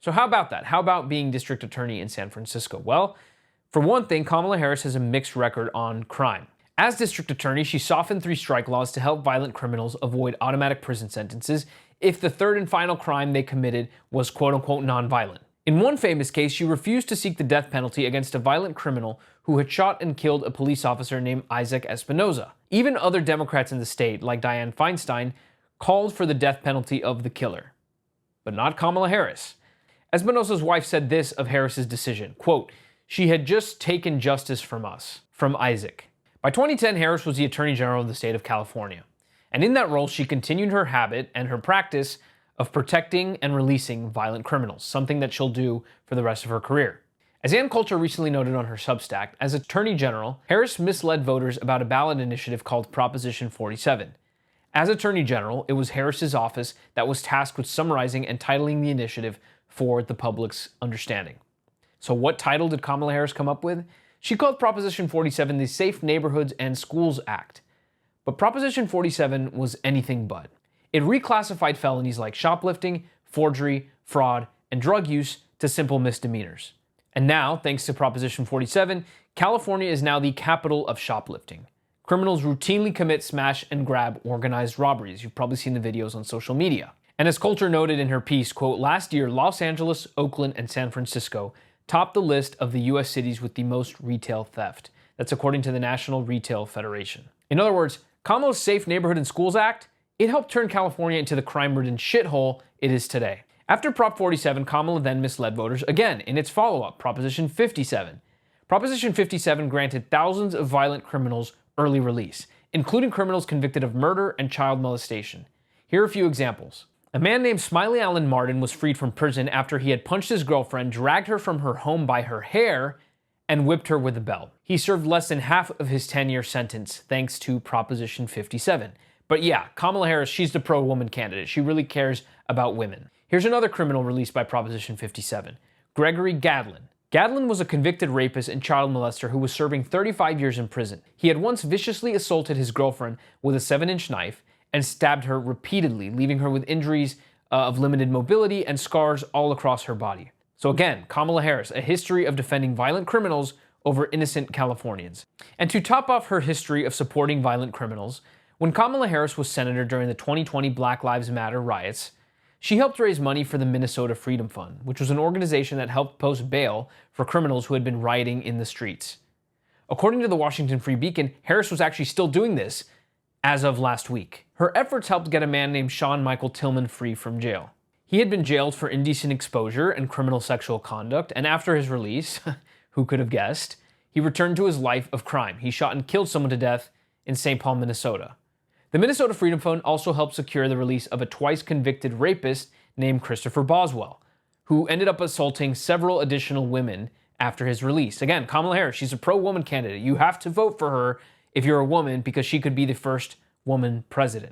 So how about that? How about being district attorney in San Francisco? Well, for one thing, Kamala Harris has a mixed record on crime. As district attorney, she softened 3 strike laws to help violent criminals avoid automatic prison sentences if the third and final crime they committed was quote-unquote nonviolent. In one famous case, she refused to seek the death penalty against a violent criminal who had shot and killed a police officer named Isaac Espinoza. Even other Democrats in the state, like Dianne Feinstein, called for the death penalty of the killer. But not Kamala Harris. Espinoza's wife said this of Harris's decision, quote, "She had just taken justice from us, from Isaac." By 2010, Harris was the Attorney General of the state of California. And in that role, she continued her habit and her practice of protecting and releasing violent criminals, something that she'll do for the rest of her career. As Ann Coulter recently noted on her Substack, as Attorney General, Harris misled voters about a ballot initiative called Proposition 47. As Attorney General, it was Harris's office that was tasked with summarizing and titling the initiative for the public's understanding. So what title did Kamala Harris come up with? She called Proposition 47 the Safe Neighborhoods and Schools Act. But Proposition 47 was anything but. It reclassified felonies like shoplifting, forgery, fraud, and drug use to simple misdemeanors. And now, thanks to Proposition 47, California is now the capital of shoplifting. Criminals routinely commit smash and grab organized robberies. You've probably seen the videos on social media. And as Coulter noted in her piece, quote, "Last year, Los Angeles, Oakland, and San Francisco topped the list of the U.S. cities with the most retail theft." That's according to the National Retail Federation. In other words, Kamala's Safe Neighborhood and Schools Act, it helped turn California into the crime-ridden shithole it is today. After Prop 47, Kamala then misled voters again in its follow-up, Proposition 57. Proposition 57 granted thousands of violent criminals early release, including criminals convicted of murder and child molestation. Here are a few examples. A man named Smiley Allen Martin was freed from prison after he had punched his girlfriend, dragged her from her home by her hair, and whipped her with a belt. He served less than half of his 10-year sentence thanks to Proposition 57. But yeah, Kamala Harris, she's the pro-woman candidate. She really cares about women. Here's another criminal released by Proposition 57, Gregory Gadlin. Gadlin was a convicted rapist and child molester who was serving 35 years in prison. He had once viciously assaulted his girlfriend with a 7-inch knife and stabbed her repeatedly, leaving her with injuries of limited mobility and scars all across her body. So again, Kamala Harris, a history of defending violent criminals over innocent Californians. And to top off her history of supporting violent criminals, when Kamala Harris was senator during the 2020 Black Lives Matter riots, she helped raise money for the Minnesota Freedom Fund, which was an organization that helped post bail for criminals who had been rioting in the streets. According to the Washington Free Beacon, Harris was actually still doing this as of last week. Her efforts helped get a man named Sean Michael Tillman free from jail. He had been jailed for indecent exposure and criminal sexual conduct, and after his release, who could have guessed, he returned to his life of crime. He shot and killed someone to death in St. Paul, Minnesota. The Minnesota Freedom Fund also helped secure the release of a twice-convicted rapist named Christopher Boswell, who ended up assaulting several additional women after his release. Again, Kamala Harris, she's a pro-woman candidate. You have to vote for her if you're a woman because she could be the first woman president.